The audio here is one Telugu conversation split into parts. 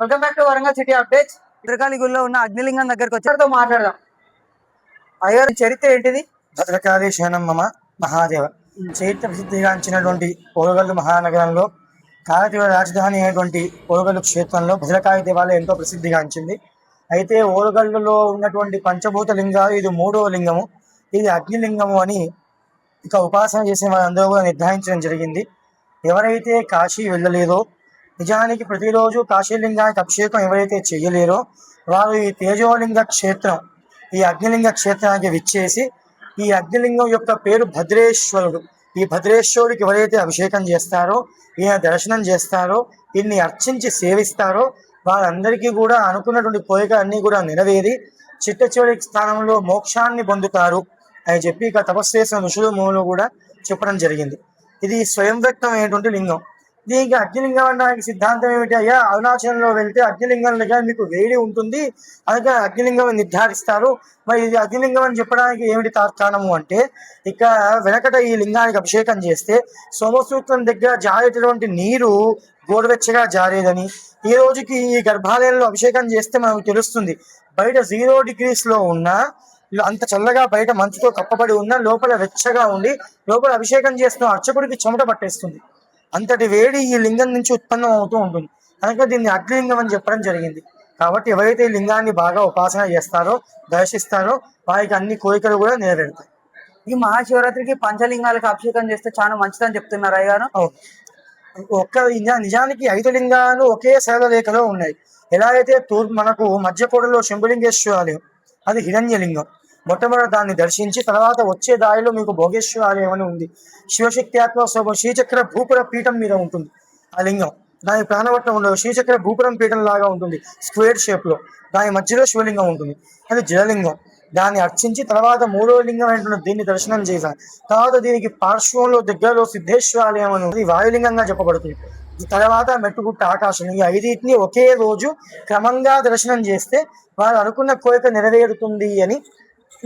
Welcome back to Warangal city updates. Bhadrakali గుడిలో ఉన్న అగ్నిలింగం దగ్గరకు వచ్చారితో మాట్లాడదాం. అయ్యారు చరిత్ర ఏంటిది? భద్రకాళి శరణమ్మ మహాదేవ చరిత్ర ప్రసిద్ధిగాంచినటువంటి ఓరుగల్లు మహానగరంలో కాకతీయ రాజధాని అయినటువంటి ఓరుగల్లు క్షేత్రంలో భద్రకాళి దేవాలయం ఎంతో ప్రసిద్ధిగాంచింది. అయితే ఓరుగల్లులో ఉన్నటువంటి పంచభూత లింగాలు ఇది 3వ లింగము. ఇది అగ్నిలింగము అని ఇక ఉపాసన చేసే వారందరూ కూడా నిర్ధారించడం జరిగింది. ఎవరైతే కాశీ వెళ్ళలేదో, నిజానికి ప్రతిరోజు కాశీలింగానికి అభిషేకం ఎవరైతే చేయలేరో వారు ఈ తేజోలింగ క్షేత్రం, ఈ అగ్నిలింగ క్షేత్రానికి విచ్చేసి ఈ అగ్నిలింగం యొక్క పేరు భద్రేశ్వరుడు. ఈ భద్రేశ్వరుడికి ఎవరైతే అభిషేకం చేస్తారో, ఈయన దర్శనం చేస్తారో, ఈయన్ని అర్చించి సేవిస్తారో వారందరికీ కూడా అనుకున్నటువంటి కోరికలు అన్నీ కూడా నెరవేరి చిట్ట చివరి స్థానంలో మోక్షాన్ని పొందుతారు అని చెప్పి ఇక తపస్సు చేసిన ఋషులు మూలు కూడా చెప్పడం జరిగింది. ఇది స్వయం వ్యక్తమైనటువంటి లింగం. దీనికి అగ్నిలింగం అనడానికి సిద్ధాంతం ఏమిటి? అయ్యా, అరుణాచలంలో వెళ్తే అగ్నిలింగం దగ్గర మీకు వేడి ఉంటుంది, అందుకే అగ్నిలింగం నిర్ధారిస్తారు. మరి ఇది అగ్నిలింగం అని చెప్పడానికి ఏమిటి తార్కాణము అంటే, ఇక వెనకట ఈ లింగానికి అభిషేకం చేస్తే సోమసూత్రం దగ్గర జారేటటువంటి నీరు గోరువెచ్చగా జారేదని, ఈ రోజుకి ఈ గర్భాలయంలో అభిషేకం చేస్తే మనకు తెలుస్తుంది. బయట 0 degrees ఉన్న అంత చల్లగా బయట మంచుతో కప్పబడి ఉన్న లోపల వెచ్చగా ఉండి లోపల అభిషేకం చేస్తున్న అర్చకుడికి చెమట పట్టేస్తుంది. అంతటి వేడి ఈ లింగం నుంచి ఉత్పన్నం అవుతూ ఉంటుంది. కనుక దీన్ని అగ్నిలింగం అని చెప్పడం జరిగింది. కాబట్టి ఎవరైతే ఈ లింగాన్ని బాగా ఉపాసన చేస్తారో, దర్శిస్తారో వారికి అన్ని కోరికలు కూడా నెరవేరుతాయి. ఈ మహాశివరాత్రికి పంచలింగాలకు అభిషేకం చేస్తే చాలా మంచిదని చెప్తున్నారు అయ్యారు. నిజానికి 5 లింగాలు ఒకే సరళ రేఖలో ఉన్నాయి. ఎలా అయితే మనకు మధ్యకోటలో శంభులింగేశ్వర ఆలయం, అది హిరణ్యలింగం. మొట్టమొదటి దాన్ని దర్శించి తర్వాత వచ్చే దారిలో మీకు భోగేశ్వర ఆలయం అని ఉంది. శివశక్తి ఆత్మ శ్రీచక్ర భూపుర పీఠం మీద ఉంటుంది ఆ లింగం. దాని ప్రాణవట్టం ఉండదు, శ్రీచక్ర భూపురం పీఠం లాగా ఉంటుంది స్క్వేర్ షేప్ లో. దాని మధ్యలో శివలింగం ఉంటుంది, అది జలలింగం. దాన్ని అర్చించి తర్వాత 3వ లింగం ఏంటంటే దీన్ని దర్శనం చేశాను. తర్వాత దీనికి పార్శ్వంలో దగ్గరలో సిద్ధేశ్వర ఆలయం అని వాయులింగంగా చెప్పబడుతుంది. తర్వాత మెట్టుగుట్ట ఆకాశం. ఈ 5టిని ఒకే రోజు క్రమంగా దర్శనం చేస్తే వారు అనుకున్న కోరిక నెరవేరుతుంది అని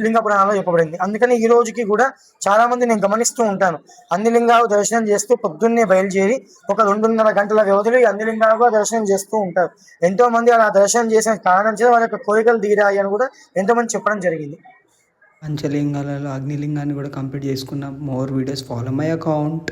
లింగ పురాణంలో చెప్పబడింది. అందుకని ఈ రోజుకి కూడా చాలా మంది నేను గమనిస్తూ ఉంటాను, అన్ని లింగాలు దర్శనం చేస్తూ పొద్దున్నే బయలుదేరి ఒక 2.5 గంటల వ్యవధిలో ఈ అన్ని లింగాలు కూడా దర్శనం చేస్తూ ఉంటారు. ఎంతో మంది అలా దర్శనం చేసిన కారణం చేత వాళ్ళ యొక్క కోరికలు తీరాయి అని కూడా ఎంతో మంది చెప్పడం జరిగింది. పంచలింగాలలో అగ్నిలింగాన్ని కూడా కంప్లీట్ చేసుకున్న. More videos follow my account.